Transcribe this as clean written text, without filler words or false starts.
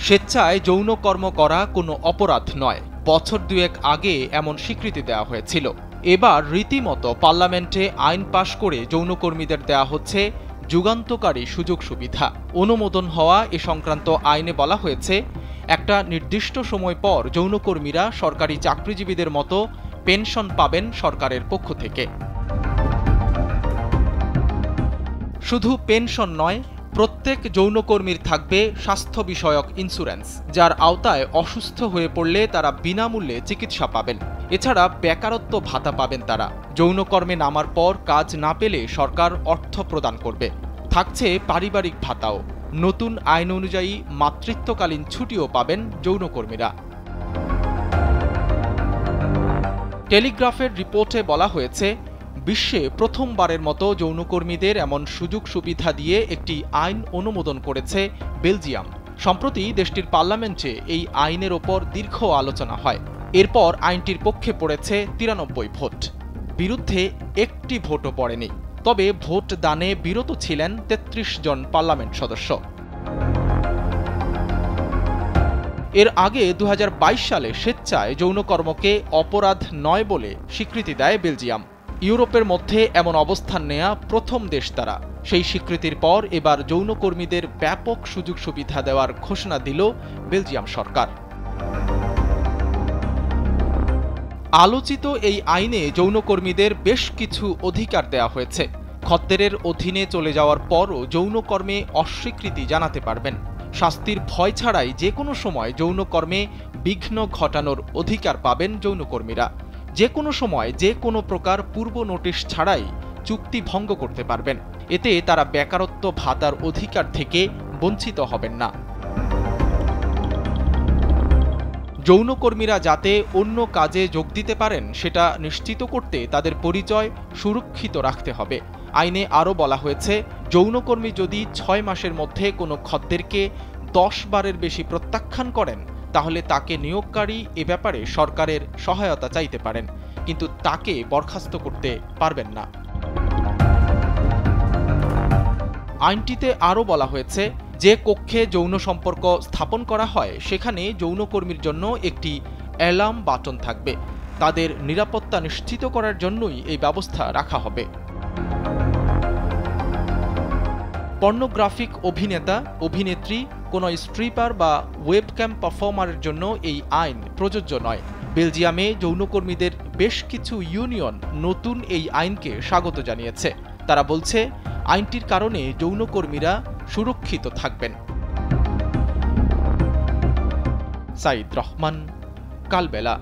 স্বেচ্ছায় যৌন কর্ম করা কোনো অপরাধ নয়, বছর দুয়েক আগে এমন স্বীকৃতি দেওয়া হয়েছিল। এবার রীতিমতো পার্লামেন্টে আইন পাশ করে যৌনকর্মীদের দেয়া হচ্ছে যুগান্তকারী সুযোগ সুবিধা। অনুমোদন হওয়া এ সংক্রান্ত আইনে বলা হয়েছে, একটা নির্দিষ্ট সময় পর যৌনকর্মীরা সরকারি চাকরিজীবীদের মতো পেনশন পাবেন সরকারের পক্ষ থেকে। শুধু পেনশন নয়, প্রত্যেক যৌনকর্মীর থাকবে স্বাস্থ্য বিষয়ক ইন্স্যুরেন্স, যার আওতায় অসুস্থ হয়ে পড়লে তারা বিনামূল্যে চিকিৎসা পাবেন। এছাড়া বেকারত্ব ভাতা পাবেন তারা। যৌনকর্মে নামার পর কাজ না পেলে সরকার অর্থ প্রদান করবে। থাকছে পারিবারিক ভাতাও। নতুন আইন অনুযায়ী মাতৃত্বকালীন ছুটিও পাবেন যৌনকর্মীরা। টেলিগ্রাফের রিপোর্টে বলা হয়েছে, বিশ্বে প্রথমবারের মতো যৌনকর্মীদের এমন সুযোগ সুবিধা দিয়ে একটি আইন অনুমোদন করেছে বেলজিয়াম। সম্প্রতি দেশটির পার্লামেন্টে এই আইনের ওপর দীর্ঘ আলোচনা হয়। এরপর আইনটির পক্ষে পড়েছে 93 ভোট, বিরুদ্ধে একটি ভোটও পড়েনি। তবে ভোট দানে বিরত ছিলেন 33 জন পার্লামেন্ট সদস্য। এর আগে 2022 সালে স্বেচ্ছায় যৌনকর্মকে অপরাধ নয় বলে স্বীকৃতি দেয় বেলজিয়াম। ইউরোপের মধ্যে এমন অবস্থান নেয়া প্রথম দেশ তারা। সেই স্বীকৃতির পর এবার যৌনকর্মীদের ব্যাপক সুযোগ সুবিধা দেওয়ার ঘোষণা দিল বেলজিয়াম সরকার। আলোচিত এই আইনে যৌনকর্মীদের বেশ কিছু অধিকার দেওয়া হয়েছে। খদ্দেরের অধীনে চলে যাওয়ার পরও যৌনকর্মে অস্বীকৃতি জানাতে পারবেন। শাস্তির ভয় ছাড়াই যে কোনো সময় যৌনকর্মে বিঘ্ন ঘটানোর অধিকার পাবেন যৌনকর্মীরা। যে কোনো সময় যে কোনো প্রকার পূর্ব নোটিশ ছাড়াই চুক্তি ভঙ্গ করতে পারবেন। এতে তারা বেকারত্ব ভাতার অধিকার থেকে বঞ্চিত হবেন না। যৌনকর্মীরা যাতে অন্য কাজে যোগ দিতে পারেন সেটা নিশ্চিত করতে তাদের পরিচয় সুরক্ষিত রাখতে হবে। আইনে আরও বলা হয়েছে, যৌনকর্মী যদি 6 মাসের মধ্যে কোনো খদ্দেরকে 10 বারের বেশি প্রত্যাখ্যান করেন, তাহলে তাকে নিয়োগকারী এ ব্যাপারে সরকারের সহায়তা চাইতে পারেন, কিন্তু তাকে বরখাস্ত করতে পারবেন না। আইনটিতে আরও বলা হয়েছে, যে কক্ষে যৌন সম্পর্ক স্থাপন করা হয় সেখানে যৌনকর্মীর জন্য একটি অ্যালার্ম বাটন থাকবে। তাদের নিরাপত্তা নিশ্চিত করার জন্যই এই ব্যবস্থা রাখা হবে। পর্নোগ্রাফিক অভিনেতা, অভিনেত্রী, কোনো স্ট্রিপার বা ওয়েবক্যাম পারফর্মারের জন্য এই আইন প্রযোজ্য নয়। বেলজিয়ামে যৌনকর্মীদের বেশ কিছু ইউনিয়ন নতুন এই আইনকে স্বাগত জানিয়েছে। তারা বলছে, আইনটির কারণে যৌনকর্মীরা সুরক্ষিত থাকবেন। সাইদ রহমান, কালবেলা।